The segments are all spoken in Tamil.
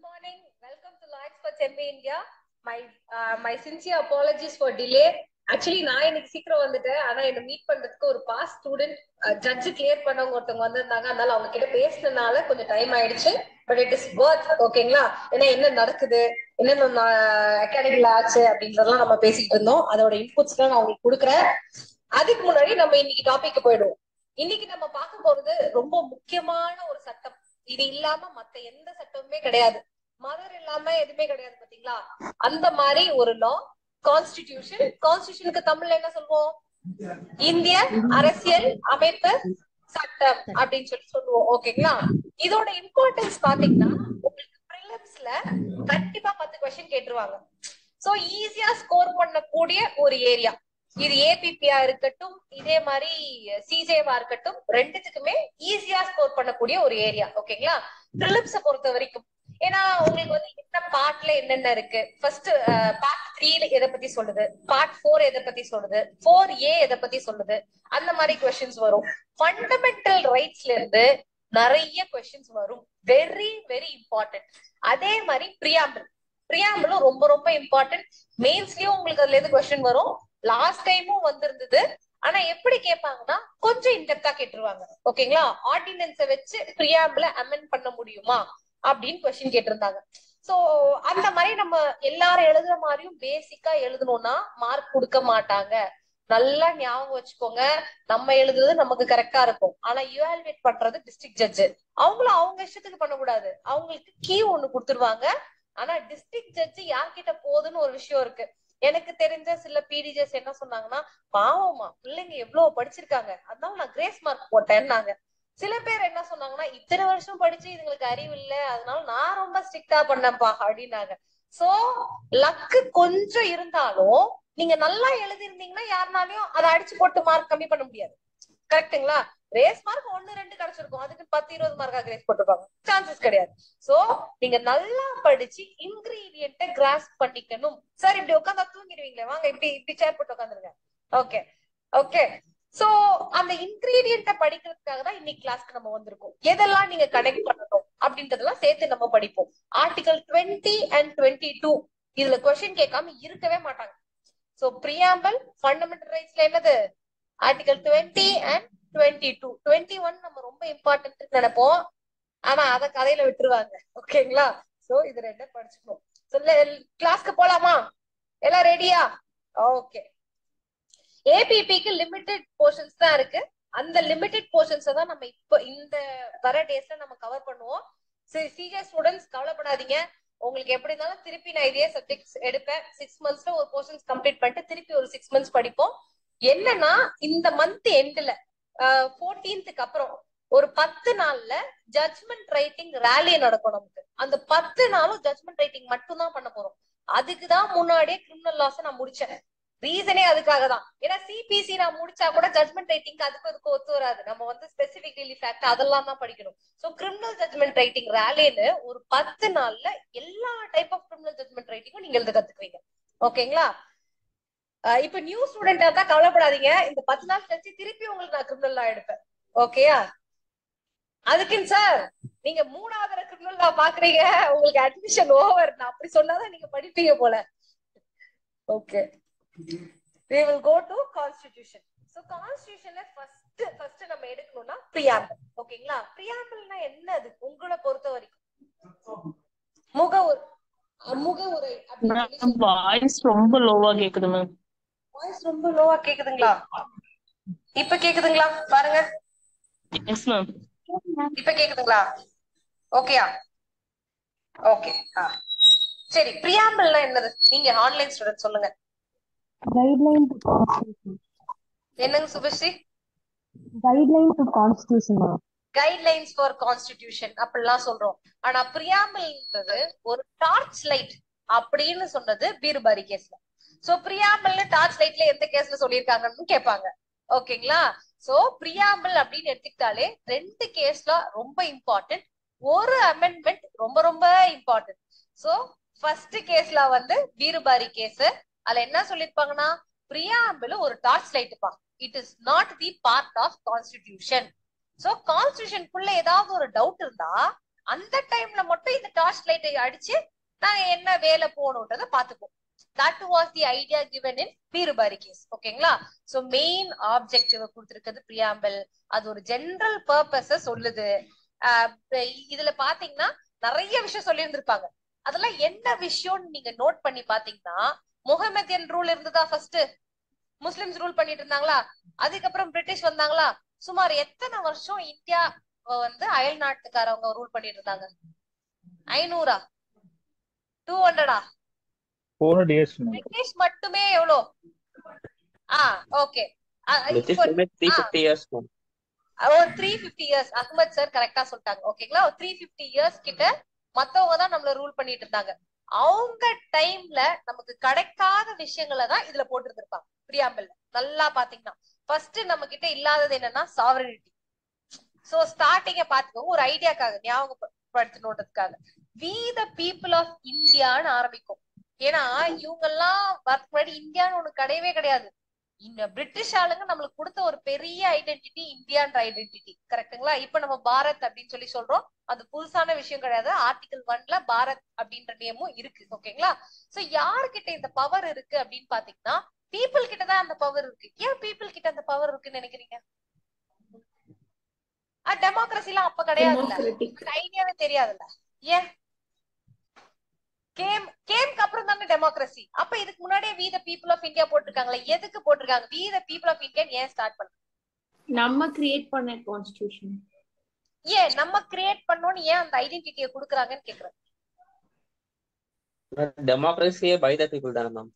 morning. Welcome to Law Experts MBA India. My sincere apologies for delay. Actually நான் இன்னைக்கு சீக்கிரம் வந்துட்டேன். ஆனா என்ன மீட் பண்றதுக்கு ஒரு பாஸ் ஸ்டூடெண்ட் ஜட்ஜ் கிளியர் பண்ணவங்க ஒருத்தவங்க வந்திருந்தாங்க. அதனால அவங்க கிட்ட பேசினதுனால கொஞ்சம் டைம் ஆயிடுச்சு. பட் இட் இஸ் வர்த். ஓகேங்களா? ஏன்னா என்ன நடக்குது, என்னென்ன அகாடமில ஆச்சு அப்படின்றதெல்லாம் நம்ம பேசிட்டு இருந்தோம். அதோட இன்புட்ஸ் தான் நான் உங்களுக்கு கொடுக்குறேன். அதுக்கு முன்னாடி நம்ம இன்னைக்கு டாபிக் போயிடுவோம். இன்னைக்கு நம்ம பார்க்க போறது ரொம்ப முக்கியமான ஒரு சட்டம். இது இல்லாம மத்த எந்த சட்டமுமே கிடையாது. மதர் இல்லாம எதுவுமே கிடையாது. பாத்தீங்களா? அந்த மாதிரி ஒரு லா கான்ஸ்டிடியூஷன். கான்ஸ்டிடியூஷனுக்கு தமிழ்ல என்ன சொல்லுவோம்? இந்திய அரசியல் அமைப்பு சட்டம் அப்படின்னு சொல்லுவோம். ஓகேங்களா? இதோட இம்பார்ட்டன்ஸ் பாத்தீங்கன்னா உங்களுக்கு பிரிலிம்ஸ்ல கண்டிப்பா 10 கொஸ்டின் கேட்டுருவாங்க. சோ ஈஸியா ஸ்கோர் பண்ணக்கூடிய ஒரு ஏரியா இது. ஏபிபியா இருக்கட்டும், இதே மாதிரி சிஜேவா இருக்கட்டும், ரெண்டுத்துக்குமே ஈஸியா ஸ்கோர் பண்ணக்கூடிய ஒரு ஏரியா. ஓகேங்களா? பிரிலிம்ஸ பொறுத்த வரைக்கும். ஏன்னா உங்களுக்கு வந்து என்ன பார்ட்ல என்னென்ன இருக்கு, ஃபர்ஸ்ட் பார்ட் 3 எதை பத்தி சொல்லுது, பார்ட் 4 எதை பத்தி சொல்லுது, 4A எதை பத்தி சொல்லுது, அந்த மாதிரி கொஸ்டின்ஸ் வரும். ஃபண்டமெண்டல் ரைட்ஸ்ல இருந்து நிறைய கொஸ்டின்ஸ் வரும். Very very important. அதே மாதிரி பிரியாம்பிளும் ரொம்ப ரொம்ப இம்பார்ட்டன்ட். மெயின்ஸ்லயும் உங்களுக்கு அதுல இருந்து கொஸ்டின் வரும். லாஸ்ட் டைமும் வந்திருந்தது. ஆனா எப்படி கேட்பாங்கன்னா கொஞ்சம் இன்டெப்தா கேட்டுருவாங்க. ஓகேங்களா? ஆர்டினன்ஸை வச்சு பிரியாம்பிள அமெண்ட் பண்ண முடியுமா அப்படின்னு கொஸ்டின் கேட்டிருந்தாங்க. சோ அந்த மாதிரி நம்ம எல்லாரும் எழுதுற மாதிரியும் பேசிக்கா எழுதணும்னா மார்க் கொடுக்க மாட்டாங்க. நல்லா ஞாபகம் வச்சுக்கோங்க. நம்ம எழுதுறது நமக்கு கரெக்டா இருக்கும். ஆனா இவாலுவேட் பண்றது டிஸ்ட்ரிக்ட் ஜட்ஜ். அவங்களும் அவங்க இஷ்டத்துக்கு பண்ணக்கூடாது. அவங்களுக்கு கீ ஒண்ணு கொடுத்துருவாங்க. ஆனா டிஸ்ட்ரிக்ட் ஜட்ஜ் யார்கிட்ட போகுதுன்னு ஒரு விஷயம் இருக்கு. எனக்கு தெரிஞ்ச சில பிடிஜஸ் என்ன சொன்னாங்கன்னா, பாவமா பிள்ளைங்க எவ்வளவு படிச்சிருக்காங்க, அதனால நான் கிரேஸ் மார்க் போட்டேன்னாங்க. சில பேர் என்ன சொன்னாங்கன்னா, இத்தனை வருஷம் படிச்சு இதுங்களுக்கு அறிவு இல்லை, அதனால நான் ரொம்ப ஸ்ட்ரிக்டா பண்ணேன்ப்பா அப்படின்னாங்க. சோ லக்கு கொஞ்சம் இருந்தாலும் நீங்க நல்லா எழுதிருந்தீங்கன்னா யாருனாலையும் அதை அடிச்சு போட்டு மார்க் கம்மி பண்ண முடியாது. கரெக்டுங்களா? கிரேஸ் மார்க் 1-2 கிடைச்சிருக்கும். அதுக்கு 10-20 மார்க்கா கிரேஸ் போட்டுருப்பாங்க. சான்சஸ் கிடையாது. சோ நீங்க நல்லா படிச்சு இன்கிரீடியன்ட்டை கிராஸ் பண்ணிக்கணும். சார் இப்படி உட்காந்தா தூங்கிடுவீங்களே, வாங்க இப்படி இப்படி சேர் போட்டு உட்காந்துருங்க. Okay okay. சோ அந்த இன்கிரீடியன்ட்டை படிக்கிறதுக்காக தான் இன்னைக்கு கிளாஸ்க்கு நம்ம வந்திருக்கோம். எதெல்லாம் நீங்க கனெக்ட் பண்ணணும் அப்படின்றதெல்லாம் சேர்த்து நம்ம படிப்போம். ஆர்டிகல் 20 and 22 இதுல கொஸ்டின் கேட்காம இருக்கவே மாட்டாங்க. சோ பிரியாம்பிள் ஃபண்டமெண்டல் ரைட்ஸ்ல என்னது? Article 20 and 22. 21 நம்ம ரொம்ப இம்பார்ட்டன்ட் நினைப்போம். ஆனா அத கதையில விட்டுருவாங்க. ஓகேங்களா? சோ இது ரெண்டு படிச்சுக்கணும். கிளாஸ்க்கு போலாமா? எல்லாம் ரெடியா? ஓகே. ஏபிபிக்கு லிமிடெட் போர்ஷன்ஸ் தான் இருக்கு. அந்த லிமிடெட் போர்ஷன்ஸ் தான் நம்ம இப்போ இந்த வர டேஸ்ல நம்ம கவர் பண்ணுவோம். சிஜே ஸ்டூடெண்ட்ஸ் கவலைப்படாதீங்க. உங்களுக்கு எப்படி இருந்தாலும் திருப்பி நான் இதே சப்ஜெக்ட்ஸ் எடுப்பேன். 6 monthsல ஒரு போர்ஷன்ஸ் கம்ப்ளீட் பண்ணிட்டு திருப்பி ஒரு 6 months படிப்போம். என்னன்னா இந்த மந்த் எண்ட்ல 14th அப்புறம் ஒரு 10 நாள்ல ஜட்ஜ்மெண்ட் ரைட்டிங் ரேலி நடக்கும். நமக்கு அந்த 10 நாளும் ஜட்ஜ்மெண்ட் ரைட்டிங் மட்டும் தான் பண்ண போறோம். அதுக்குதான் முன்னாடியே கிரிமினல் லாஸ் நான் முடிச்சேன். ரீசனே அதுக்காக தான். ஏன்னா சிபிசி நான் முடிச்சா கூட ஜட்ஜ்மெண்ட் ரைட்டிங் அதுக்கு ஒத்து வராது. நம்ம வந்து ஸ்பெசிபிக் ரிலீஃப் ஆக்ட் அதெல்லாம் தான் படிக்கணும். சோ கிரிமினல் ஜட்ஜ்மெண்ட் ரைட்டிங் ரேலின்னு ஒரு 10 நாள்ல எல்லா டைப் ஆஃப் கிரிமினல் ஜட்ஜ்மெண்ட் ரைட்டிங்கும் நீங்க எழுத கத்துக்குவீங்க. ஓகேங்களா? இப்ப நியூ ஸ்டூடெண்டா தான் கவலைப்படாதீங்க. இந்த 10 நாள் கழிச்சு திருப்பி உங்களுக்கு நான் கிரிமினல் லா எடுப்பேன். ஓகேயா? அதுக்குன்னு சார் நீங்க 3வது கிரிமினல் லா பாக்குறீங்க, உங்களுக்கு அட்மிஷன் ஓவர், நான் அப்படி சொன்னாதான் நீங்க படிப்பீங்க போல. Okay, we will go to constitution. So constitutionல first நம்ம எடுக்கணும்னா preamble. ஓகேங்களா? preambleனா என்னது உங்களை பொறுத்த வரைக்கும்? முகவுரை. வாய்ஸ் ரொம்ப லோவா கேக்குது மேம். வாய்ஸ் ரொம்ப லோவா கேக்குதுங்களா? இப்ப கேக்குதுங்களா பாருங்க. Yes ma'am. இப்ப கேக்குதுங்களா? ஓகேயா? ஓகே. சரி, பிரியாம்பிள்னா என்னது? நீங்க ஆன்லைன் ஸ்டூடண்ட் சொல்லுங்க. Guideline to constitution. என்னங்க Subashree? Guideline to constitution. Guidelines for constitution அப்படிலாம் சொல்றோம். ஆனா பிரியாம்பிள்ன்றது ஒரு டார்ச் லைட் அப்படின்னு சொன்னது பீர்பாரி கேஸ்ல. சோ பிரியாம்பிள்னு டார்ச் லைட்ல எந்த கேஸ்ல சொல்லியிருக்காங்கன்னு கேட்பாங்க. ஓகேங்களா? சோ பிரியாம்பிள் அப்படின்னு எடுத்துக்கிட்டாலே 2 கேஸ்ல ரொம்ப இம்பார்ட்டன்ட். ஒரு அமெண்ட்மெண்ட் ரொம்ப ரொம்ப இம்பார்ட்டன்ட். சோ ஃபர்ஸ்ட் கேஸ்ல வந்து பீர்பாரி கேஸ். அதுல என்ன சொல்லிருப்பாங்கன்னா, பிரியாம்பிள் ஒரு டார்ச் லைட்டுப்பா, it is not the part of constitution. So கான்ஸ்டிடியூஷனுக்குள்ள ஏதாவது ஒரு டவுட் இருந்தா அந்த டைம்ல மட்டும் இந்த டார்ச் லைட்டை அடிச்சு நாங்க என்ன வேலை போகணுன்றத பாத்துப்போம். That was the idea given in Berubari case. ஓகேங்களா? சோ மெயின் ஆப்ஜெக்டிவ் கொடுத்திருக்கிறது பிரியாம்பிள். அது ஒரு ஜெனரல் பர்பஸ சொல்லுது. இதுல பாத்தீங்கன்னா நிறைய விஷயம் சொல்லி இருந்திருப்பாங்க. அதெல்லாம் என்ன விஷயம்னு நீங்க நோட் பண்ணி பாத்தீங்கன்னா, முகமதியன் ரூல் இருந்ததா ஃபர்ஸ்ட்? முஸ்லிம்ஸ் ரூல் பண்ணிட்டு இருந்தாங்களா? அதுக்கப்புறம் பிரிட்டிஷ் வந்தாங்களா? சுமார் எத்தனை வருஷம் இந்தியா வந்து அயல் நாட்டுக்காரவங்க ரூல் பண்ணிட்டு இருந்தாங்க? 500 200 400 years பிரிட்டிஷ் மட்டுமே எவ்வளோ? ஓகே பிரிட்டிஷ் 350 years ஒரு 350 இயர்ஸ் அஹ்மத் சார் கரெக்டா சொல்லிட்டாங்க. ஓகேங்களா? ஒரு 350 இயர்ஸ் கிட்ட மத்தவங்க தான் நம்மள ரூல் பண்ணிட்டு இருந்தாங்க. அவங்க டைம்ல நமக்கு கிடைக்காத விஷயங்களை தான் இதுல போட்டு இருந்திருப்பாங்க பிரியாம்பிள். நல்லா பாத்தீங்கன்னா ஃபர்ஸ்ட் நம்ம கிட்ட இல்லாதது என்னன்னா சாவரனிட்டி. சோ ஸ்டார்டிங்க பாத்துக்கோங்க, ஒரு ஐடியாக்காக ஞாபகப்படுத்தணுன்றதுக்காக வி த பீப்புள் ஆஃப் இந்தியான்னு ஆரம்பிக்கும். ஏன்னா இவங்க எல்லாம் முன்னாடி இந்தியான்னு ஒண்ணு கிடையவே கிடையாது. இந்த பிரிட்டிஷ் ஆளுங்க நம்மளுக்கு கொடுத்த ஒரு பெரிய ஐடென்டிட்டி இந்தியான்ற ஐடென்டிட்டி. கரெக்டுங்களா? இப்ப நம்ம பாரத் அப்படின்னு சொல்லி சொல்றோம். அது புதுசான விஷயம் கிடையாது. ஆர்டிகல் 1ல பாரத் அப்படின்ற நேமும் இருக்கு. ஓகேங்களா? சோ யாருகிட்ட இந்த பவர் இருக்கு அப்படின்னு பாத்தீங்கன்னா பீப்புள் கிட்டதான் அந்த பவர் இருக்கு. ஏன் பீப்புள் கிட்ட அந்த பவர் இருக்குன்னு நினைக்கிறீங்க? டெமோக்ரஸி எல்லாம் அப்ப கிடையாதுல்ல, ஐடியாவே தெரியாதுல்ல. ஏன் கேம்க்கு அப்புறம் தானே டெமோக்ரஸி. அப்ப இதுக்கு முன்னாடியே we the people of India போட்டிருக்காங்களே, எதுக்கு போட்டிருக்காங்க? We the people of India ஏன் ஸ்டார்ட் பண்ண? நம்ம கிரியேட் பண்ண கான்ஸ்டிடியூஷன். ஏன் நம்ம கிரியேட் பண்ணோம்னு ஏன் அந்த ஐடென்டிட்டியை கொடுக்குறாங்கன்னு கேக்குறேன். டெமோக்ரஸியே பை த பீப்புள் தானே மேம்.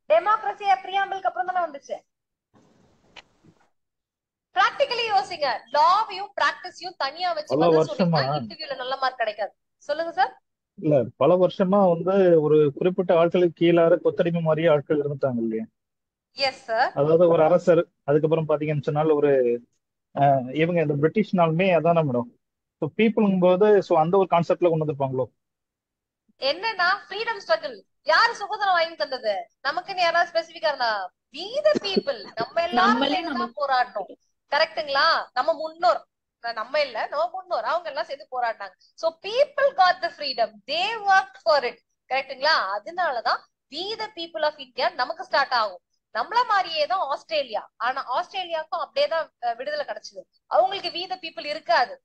டெமோக்ரஸியா பிரியாம்பிளுக்கு அப்புறம் தானே வந்துச்சு. பிராக்டிகலி யோசிங்க, லாவையும் பிராக்டிஸையும் தனியா வச்சு சொன்னீங்கன்னா இன்டர்வியூல நல்ல மார்க் கிடைக்காது. சொல்லுங்க சார். இல்ல, பல வருஷமா வந்து ஒரு குறிப்பிட்ட ஆட்களுக்கு கீழார கொத்தடிமை மாதிரியே ஆட்கள் இருந்துட்டாங்க இல்லையா? Yes sir. அதாவது ஒரு அரசர், அதுக்கப்புறம் பாத்தீங்கன்னு சொன்னால் ஒரு இவங்க இந்த பிரிட்டிஷ்னாலுமே அதான மேடம். ஸோ பீப்புளுங்கும் போது ஸோ அந்த ஒரு கான்செப்ட்ல கொண்டு வந்திருப்பாங்களோ? என்னன்னா ஃப்ரீடம் ஸ்ட்ரகிள். யாரு சுதந்திரம் வாங்கி தந்தது? நமக்குன்னு யாராவது ஸ்பெசிபிக்கா இருந்தா வி த பீப்புள், நம்ம எல்லாரும் போராடணும். கரெக்டுங்களா? நம்ம முன்னோர், நம்ம இல்ல, நம்ம முன்னோர், அவங்க எல்லாம் சேர்ந்து போராடினாங்க. So people got the freedom, they work for it. கரெக்டுங்களா? அதனாலதான் we the people of India நமக்கு ஸ்டார்ட் ஆகும். நம்மள மாதிரியே தான் ஆஸ்திரேலியா. ஆனா ஆஸ்திரேலியாவுக்கும் அப்படியேதான் விடுதலை கிடைச்சது. அவங்களுக்கு வி த பீப்புள் இருக்காது.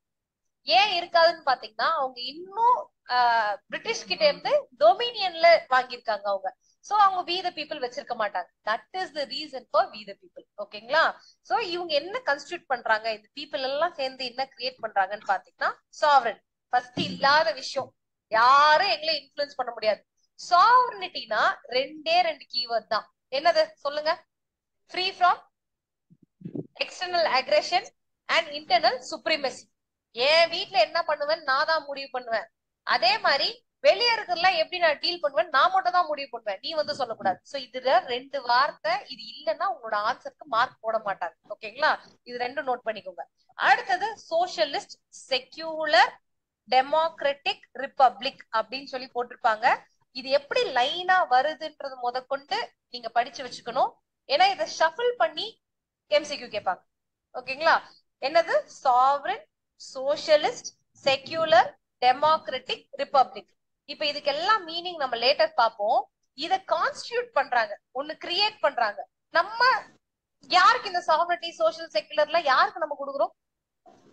ஏன் இருக்காதுன்னு பாத்தீங்கன்னா அவங்க இன்னும் பிரிட்டிஷ் கிட்ட இருந்து டொமினியன்ல வாங்கியிருக்காங்க அவங்க. சோ அவங்க வி த பீப்புள் வச்சிருக்க மாட்டாங்க. That is the reason for we the people. ஓகேங்களா? சோ இவங்க என்ன கன்ஸ்டிடியூட் பண்றாங்க, இந்த பீப்புள் எல்லாம் சேர்ந்து என்ன கிரியேட் பண்றாங்கன்னு பாத்தீங்கன்னா சாவரன். ஃபர்ஸ்ட் இல்லாத விஷயம், யாரும் எங்களை இன்ஃபுளுன்ஸ் பண்ண முடியாது. சாவரனிட்டினா ரெண்டு கீவேர்ட் தான். என்னது சொல்லுங்க? Free from external aggression and internal supremacy. என் வீட்டுல என்ன பண்ணுவேன் நான் தான் முடிவு பண்ணுவேன். அதே மாதிரி வெளியே இருக்கிறதுலாம் எப்படி நான் டீல் பண்ணுவேன் நான் மட்டும் தான் முடிவு பண்ணுவேன், நீ வந்து சொல்லக்கூடாது. சோ இதுல ரெண்டு வார்த்தை, இது இல்லைன்னா உங்களோட ஆன்சருக்கு மார்க் போட மாட்டாங்க. ஓகேங்களா? இது ரெண்டும் நோட் பண்ணிக்கோங்க. அடுத்தது சோசியலிஸ்ட், செக்யூலர், டெமோக்ராட்டிக், ரிப்பப்ளிக் அப்படின்னு சொல்லி போட்டிருப்பாங்க. இது எப்படி லைனா வருதுன்றது முதற்கொண்டு நீங்க படிச்சு வச்சுக்கணும். ஏன்னா இதை ஷஃபிள் பண்ணி எம்சிக்யூ கேட்பாங்க. ஓகேங்களா? என்னது? Sovereign, socialist, secular, democratic, republic. இப்ப இதுக்கெல்லாம் மீனிங் நம்ம லேட்டர் பார்ப்போம். இத கான்ஸ்டிடியூட் பண்றாங்க, ஒண்ணு கிரியேட் பண்றாங்க. நம்ம யாருக்கு இந்த சாவரனிட்டி, சோசியல், செக்யூலர்ல யாருக்கு நம்ம கொடுக்குறோம்?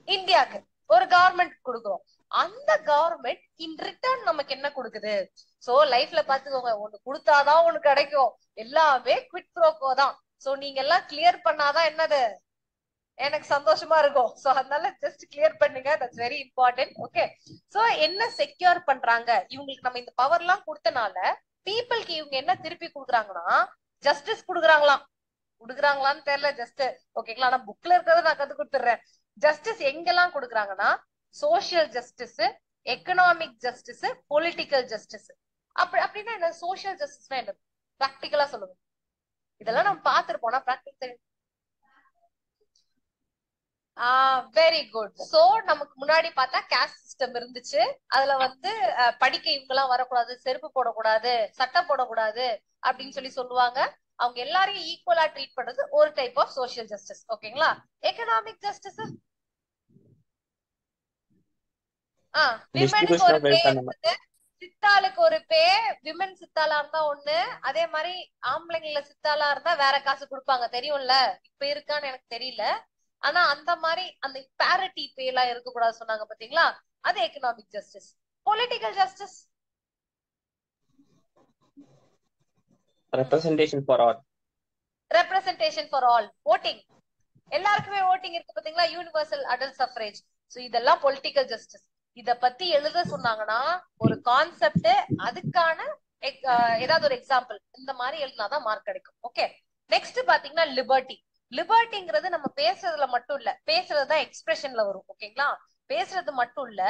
இந்தியாவுக்கு ஒரு கவர்மெண்ட் கொடுக்குறோம். அந்த கவர்மெண்ட் இன் ரிட்டர்ன் நமக்கு என்ன கொடுக்குது? சோ லைஃப்ல பாத்துக்கோங்க, ஒண்ணு கொடுத்தாதான் ஒண்ணு கிடைக்கும். எல்லாமே குவிட் ப்ரோக்கோ தான். சோ நீங்க எல்லாம் கிளியர் பண்ணாதான் என்னது எனக்கு சந்தோஷமா இருக்கும். சோ அதனால ஜஸ்ட் கிளியர் பண்ணுங்க, that's very important. Okay? So என்ன செக்யூர் பண்றாங்க? இவங்களுக்கு நம்ம இந்த பவர் எல்லாம் கொடுத்தனால பீப்புளுக்கு இவங்க என்ன திருப்பி கொடுக்குறாங்கன்னா ஜஸ்டிஸ் கொடுக்குறாங்களான்னு தெரியல, ஜஸ்ட். ஓகேங்களா? ஆனா புக்ல இருக்கிறத நான் கத்து கொடுத்துறேன். ஜஸ்டிஸ் எங்கெல்லாம் கொடுக்குறாங்கன்னா social justice, economic justice, political justice. அப்படின்னா என்ன? சோசியல் ஜஸ்டிஸ்னா என்ன? பிராக்டிகலா சொல்லுங்க. இதெல்லாம் நம்ம பாத்துருப்போம்னா பிராக்டிகல். Very good. சோ நமக்கு முன்னாடி பார்த்தா கேஸ்ட் சிஸ்டம் இருந்துச்சு. அதுல வந்து படிக்க இவங்க எல்லாம் வரக்கூடாது, செருப்பு போடக்கூடாது, சட்டை போடக்கூடாது அப்படின்னு சொல்லி சொல்லுவாங்க. அவங்க எல்லாரையும் ஈக்குவலா ட்ரீட் பண்றது ஒரு டைப் ஆஃப் சோசியல் ஜஸ்டிஸ். ஓகேங்களா? எக்கனாமிக் ஜஸ்டிஸ் விமனுக்கு டிஸ்ட்ரிபியூஷன் ஒரு ஆஃப் பே வெல்த் அந்த மாதிரி. இருக்குது, சித்தாளுக்கு ஒரு பே. விமன் சித்தாளா இருந்தா ஒண்ணு, அதே மாதிரி ஆம்பளைங்கள சித்தாளா இருந்தா வேற காசு கொடுப்பாங்க, தெரியும்ல? இப்ப இருக்கான்னு எனக்கு தெரியல. ஆனா அந்த மாதிரி அந்த பேரிட்டி பே எல்லாம் இருக்க கூடாது சொன்னாங்க பாத்தீங்களா? அது economic justice. Political justice representation for all. Representation for all, voting, எல்லாருக்குமே ஓட்டிங் இருக்கு பாத்தீங்களா? Universal adult suffrage. சோ இதெல்லாம் பொலிட்டிக்கல் ஜஸ்டிஸ். இத பத்தி எழுத சொன்னாங்கன்னா ஒரு கான்செப்ட், அதுக்கான ஏதாவது ஒரு எக்ஸாம்பிள் இந்த மாதிரி எழுதினாதான் மார்க் கிடைக்கும். ஓகே, நெக்ஸ்ட் பாத்தீங்கன்னா லிபர்ட்டி. லிபர்ட்டிங்கிறது நம்ம பேசுறதுல மட்டும் இல்ல, பேசுறதுதான் எக்ஸ்பிரஷன்ல வரும். ஓகேங்களா, பேசுறது மட்டும் இல்ல,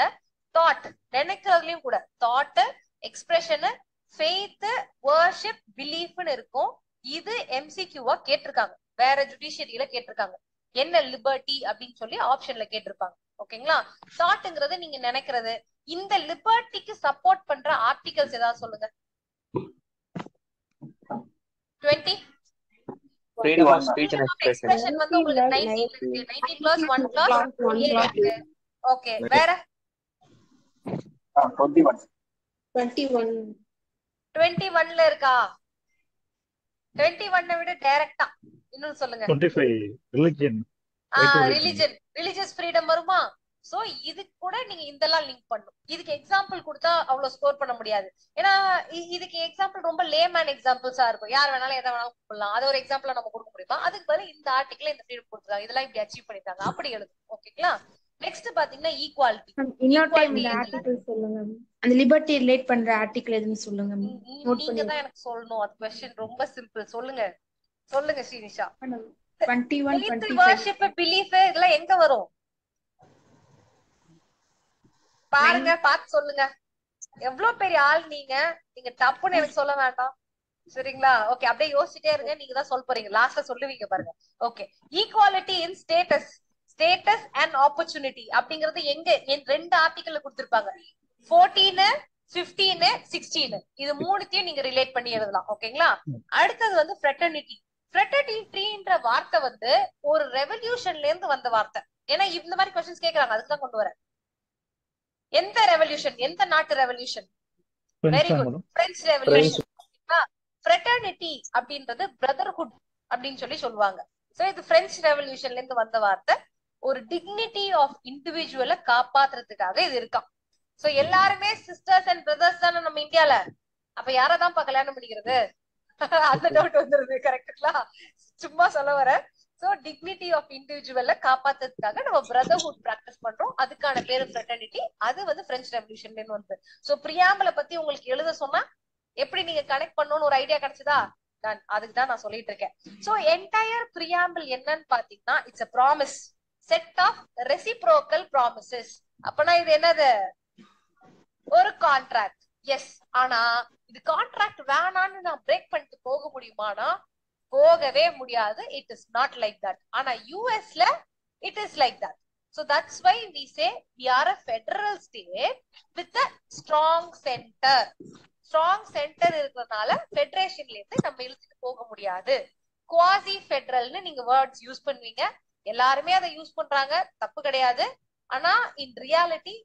தாட், நினைக்கிறதுலயும் கூட தாட், எக்ஸ்பிரஷன், ஃபெய்த், வர்ஷிப், பிலீஃப்னு இருக்கும். இது எம்சிக்யூவா கேட்டிருக்காங்க, வேற ஜுடிஷியரியில கேட்டிருக்காங்க. என்ன லிபர்ட்டி அப்படின்னு சொல்லி ஆப்ஷன்ல கேட்டிருப்பாங்க. ஓகேங்களா, தாட்ங்கிறது நீங்க நினைக்கிறது. இந்த லிபர்ட்டிக்கு சப்போர்ட் பண்ற ஆர்டிகல்ஸ் ஏதாவது சொல்லுங்க. 20 freedom of speech and expression. Expression வந்து உங்களுக்கு 19 இருக்கு, 19 plus 1 plus 8 இருக்கு. ஓகே, வேற 21ல இருக்கா? 21 விட டைரக்டா இன்னும் சொல்லுங்க. 25 ரிலிஜியன். ரிலிஜியஸ் ஃப்ரீடம் வருமா? சோ இது கூட நீங்க இதெல்லாம் லிங்க் பண்ணும். இதுக்கு எக்ஸாம்பிள் கொடுத்தா அவ்வளவு ஸ்கோர் பண்ண முடியாது, ஏன்னா இதுக்கு எக்ஸாம்பிள் ரொம்ப லேமேன் எக்ஸாம்பிள்ஸா இருக்கும். யார் வேணாலும் எதை வேணாலும் கொடுக்கலாம், அது ஒரு எக்ஸாம்பிளா நம்ம கொடுக்க முடியுமா? அதுக்கு பதில் இந்த ஆர்டிக்கல இந்த ஃப்ரீடம் கொடுத்துருக்காங்க, இதெல்லாம் இப்படி அச்சீவ் பண்ணிருக்காங்க, அப்படி எழுதும். ஓகேங்களா, நெக்ஸ்ட் பாத்தீங்கன்னா ஈக்குவாலிட்டி. இன்னொரு டைம் இந்த ஆர்டிகல் சொல்லுங்க. அந்த லிபர்ட்டி ரிலேட் பண்ற ஆர்டிகல் எதுன்னு சொல்லுங்க. நீங்க தான் எனக்கு சொல்லணும். அது क्वेश्चन ரொம்ப சிம்பிள். சொல்லுங்க சொல்லுங்க ஸ்ரீனிஷா. 21 25 வர்ஷிப், பிலீஃப் இதெல்லாம் எங்க வரும் பாருங்க, பார்த்து சொல்லுங்க. எவ்வளவு பெரிய ஆள் நீங்க, நீங்க டப்புன்னு எனக்கு சொல்ல வேண்டாம், சரிங்களா? ஓகே, அப்படியே யோசிச்சுட்டே இருங்க, நீங்க தான் சொல்ல போறீங்க, லாஸ்ட்ல சொல்லுவீங்க பாருங்க. Okay, equality in status and opportunity அப்படிங்கறது எங்க ரெண்டு ஆர்டிகல்ல கொடுத்திருப்பாங்க, 14, 15, 16. இது மூணுத்தையும் நீங்க ரிலேட் பண்ணி எழுதலாம். ஓகேங்களா, அடுத்தது வந்து ஃப்ரெட்டர்னிட்டி. ஃப்ரெட்டர்னிட்டின்ற வார்த்தை வந்து ஒரு ரெவல்யூஷன்ல இருந்து வந்த வார்த்தை. ஏன்னா இந்த மாதிரி क्वेश्चंस கேக்குறாங்க, அதுக்கு தான் கொண்டு வரேன். எந்த ரெவல்யூஷன், எந்த நாட்டு revolution? Very good, French revolution. Fraternity அப்படின்றது பிரதர்ஹுட் அப்படின்னு சொல்லி சொல்லுவாங்க. சோ இது பிரெஞ்சு ரெவல்யூஷன்ல இருந்து வந்த வார்த்தை. ஒரு டிக்னிட்டி ஆஃப் இண்டிவிஜுவலை காப்பாத்துறதுக்காக இது இருக்காம். சோ எல்லாருமே சிஸ்டர்ஸ் அண்ட் பிரதர்ஸ் தானே நம்ம இந்தியால, அப்ப யாரதான் கல்யாணம் பண்ணிக்கிறது? அந்த டவுட் வந்துருது, கரெக்டுங்களா? சும்மா சொல்ல வர. சோ டிக்னிட்டி ஆஃப் இண்டிவிஜுவலை காப்பாத்துறதுக்காக நம்ம பிரதர்ஹுட் பிராக்டிஸ் பண்றோம், அதுக்கான பேரு ஃப்ரெட்டர்னிட்டி. அது வந்து பிரெஞ்சு ரெவல்யூஷன்ல இருந்து வந்து. சோ பிரியாம்பல பத்தி உங்களுக்கு எழுத சொன்னா எப்படி நீங்க கனெக்ட் பண்ணணும்னு ஒரு ஐடியா கிடைச்சதா? அதுக்கு தான் நான் சொல்லிட்டு இருக்கேன். சோ என்டையர் பிரியாம்பிள் என்னன்னு பாத்தீங்கன்னா it's a promise, set of reciprocal promises. அப்பனா இது என்னது? ஒரு கான்ட்ராக்ட். எஸ், ஆனா இது கான்ட்ராக்ட் வேணான்னு நான் பிரேக் பண்ணிட்டு போக முடியுமானா போகவே முடியாது. It is not like that. ஆனா யூஎஸ்ல it is like that. So that's why we say we are a federal state with a strong center. Strong centre இருக்கிறதுனால ஃபெடரேஷன்ல இருந்து நம்ம இழுத்துட்டு போக முடியாது. குவாசி ஃபெடரல்னு நீங்க வேர்ட்ஸ் யூஸ் பண்ணுவீங்க, எல்லாருமே அதை யூஸ் பண்றாங்க, தப்பு கிடையாது. ஆனா இன் ரியாலிட்டி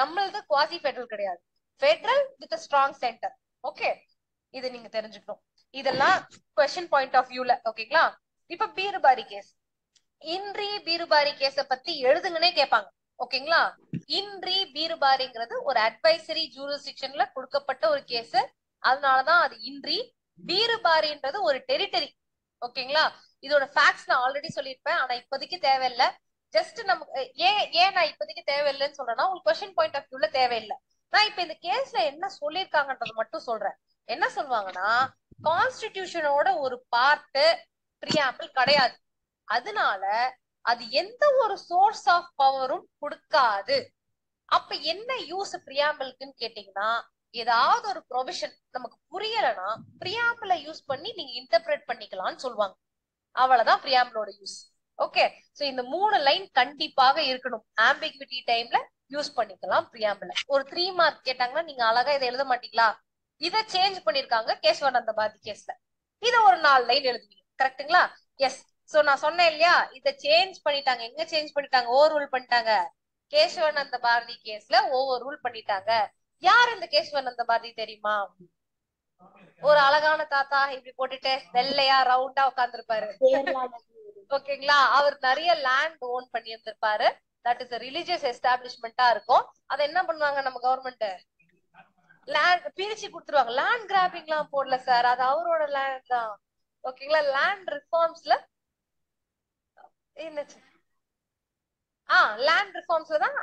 நம்மளது குவாசி ஃபெடரல் கிடையாது, federal with strong centre. Okay, இது நீங்க தெரிஞ்சுக்கணும். இதெல்லாம் क्वेश्चन பாயிண்ட் ஆஃப் வியூல. ஓகேங்களா, இப்ப பீருபாரி கேஸ், இன்றி பீருபாரி கேஸ பத்தி எழுதுங்கன்னே கேட்பாங்க. ஓகேங்களா, இன்றி பீருபாரிங்கிறது ஒரு அட்வைசரி ஜூரிஸ்டிக்ஷன்ல கொடுக்கப்பட்ட ஒரு கேஸ், அதனாலதான் அது இன்றி. பீருபாரின்றது ஒரு டெரிட்டரி. ஓகேங்களா, இதோட ஃபேக்ட்ஸ் நான் ஆல்ரெடி சொல்லியிருப்பேன், ஆனா இப்போதைக்கு தேவையில்லை. ஜஸ்ட் நமக்கு ஏன் நான் இப்போதைக்கு தேவையில்லைன்னு சொல்றேன்னா உங்களுக்கு क्वेश्चन பாயிண்ட் ஆஃப் வியூல தேவையில்லை. நான் இப்ப இந்த கேஸ்ல என்ன சொல்லியிருக்காங்கன்றது மட்டும் சொல்றேன். என்ன சொல்லுவாங்கன்னா, கான்ஸ்டிடியூஷனோட ஒரு பார்ட் பிரியாம்பிள் கிடையாது, அதனால அது எந்த ஒரு சோர்ஸ் ஆஃப் பவரும் கொடுக்காது. அப்ப என்ன யூஸ் பிரியாம்பிளுக்குன்னு கேட்டீங்கன்னா, ஏதாவது ஒரு ப்ரொவிஷன் நமக்கு புரியலன்னா பிரியாம்பிளை யூஸ் பண்ணி நீங்க இன்டர்பிரேட் பண்ணிக்கலாம்னு சொல்லுவாங்க. அவ்வளவுதான் பிரியாம்பிளோட யூஸ். ஓகே, சோ இந்த 3 லைன் கண்டிப்பாக இருக்கணும். ஆம்பிகுவிட்டி டைம்ல யூஸ் பண்ணிக்கலாம் பிரியாம்பிள. ஒரு 3 மார்க் கேட்டாங்கன்னா நீங்க அழகா இதை எழுத மாட்டீங்களா? இதை சேஞ்ச் பண்ணிருக்காங்க கேசவானந்த பாரதி கேஸ்ல, இத ஒரு 4 லைன் எழுதுவீங்க. கரெக்டுங்களா? எஸ். சோ நான் சொன்னேன் இல்லையா, இதை சேஞ்ச் பண்ணிட்டாங்க. எங்க சேஞ்ச் பண்ணிட்டாங்க? ஓவர் ரூல் பண்ணிட்டாங்க. கேசவானந்த பாரதி கேஸ்ல ஓவர் ரூல் பண்ணிட்டாங்க. யார் இந்த கேசவானந்த பாரதி தெரியுமா? ஒரு அழகான தாத்தா இப்படி போட்டுட்டு வெள்ளையா ரவுண்டா உட்கார்ந்துருப்பாரு. ஓகேங்களா? அவர் நிறைய லேண்ட் ஓன் பண்ணி இருந்திருப்பாரு. தட் இஸ் ரிலிஜியஸ் எஸ்டாப்ளிஷ்மெண்டா இருக்கும். அதை என்ன பண்ணுவாங்க நம்ம கவர்மெண்ட்? லேண்ட் பிரிச்சு கொடுத்துருவாங்க. லேண்ட் கிராபிங் எல்லாம் போடல சார், அது அவரோட லேண்ட் தான். ஓகேங்களா? லேண்ட் ரிஃபார்ம்ஸ்ல என்னச்சு லேண்ட் ரிஃபார்ம்ஸ்ல தான்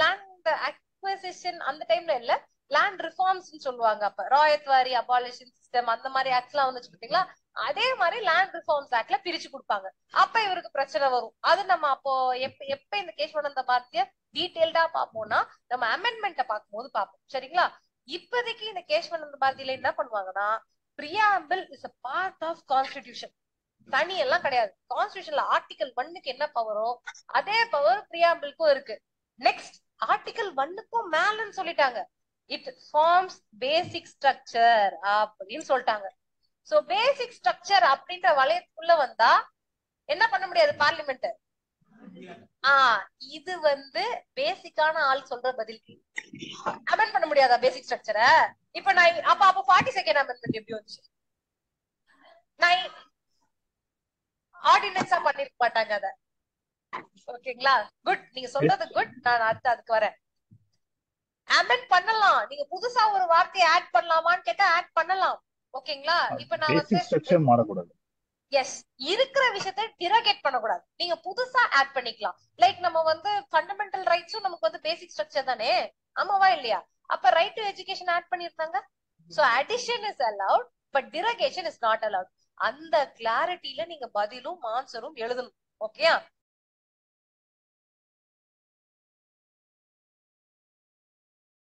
லேண்ட் அக்விசிஷன் அந்த டைம்ல இல்ல, லேண்ட் ரிஃபார்ம்ஸ் சொல்லுவாங்க. அப்ப ராயத் வாரி அபாலிஷன் சிஸ்டம் அந்த மாதிரி ஆக்ட்ஸ் எல்லாம் வந்துச்சு பாத்தீங்களா? அதே மாதிரி லேண்ட் ரிஃபார்ம்ஸ் ஆக்ட்ல பிரிச்சு கொடுப்பாங்க. அப்ப இவருக்கு பிரச்சனை வரும். அது நம்ம அப்போ எப்ப இந்த கேசவானந்த பாரதிய டீடைல்டா பாப்போம்னா நம்ம அமெண்ட்மெண்ட்டை பார்க்கும்போது பார்ப்போம். சரிங்களா? இப்போதைக்கு இந்த கேசவானந்த பாரதியில என்ன பண்ணுவாங்கன்னா, preamble is a part of constitution. தனி எல்லாம் கிடையாது. கான்ஸ்டிடியூஷன்ல ஆர்டிகல் 1க்கு என்ன பவரோ அதே பவர் பிரியாம்பிள்க்கும் இருக்கு. நெக்ஸ்ட் ஆர்டிகல் 1க்கும் மேலன்னு சொல்லிட்டாங்க. இட் ஃபார்ம்ஸ் பேசிக் ஸ்ட்ரக்சர் அப்படின்னு சொல்லிட்டாங்க. சோ பேசிக் ஸ்ட்ரக்சர் அப்படின்ற வளையத்துக்குள்ள வந்தா என்ன பண்ண முடியாது பார்லிமெண்ட். இது பேசிக்கான ஆள் சொல்ற பதில். அமெண்ட் பண்ண முடியாதா பேசிக் ஸ்ட்ரக்சரை? இப்ப நான் அப்ப 42nd அமெண்ட்மெண்ட் எப்படி வந்துச்சு? நான் ஆர்டினன்ஸா பண்ணிருக்க மாட்டாங்க அத. ஓகேங்களா? குட், நீங்க சொல்றது குட். நான் அதுக்கு வரேன். அமெண்ட் பண்ணலாம். நீங்க புதுசா ஒரு வார்த்தையை ஆட் பண்ணலாமான்னு கேட்டா ஆட் பண்ணலாம். ஓகேங்களா? இப்ப நான் பேசிக் ஸ்ட்ரக்சர் மாறக்கூடாது. எஸ், இருக்கிற விஷயத்தை டிரோகேட் பண்ணக்கூடாது. நீங்க புதுசா ஆட் பண்ணிக்கலாம். லைக் நம்ம ஃபண்டமெண்டல் ரைட்ஸும் நமக்கு பேசிக் ஸ்ட்ரக்சர் தானே, ஆமாவா இல்லையா? அப்ப ரைட் டு எஜுகேஷன் ஆட் பண்ணிருந்தாங்க. So addition is allowed but derogation is not allowed. அந்த கிளாரிட்டியில நீங்க பதிலும் ஆன்சரும் எழுதணும். ஓகே,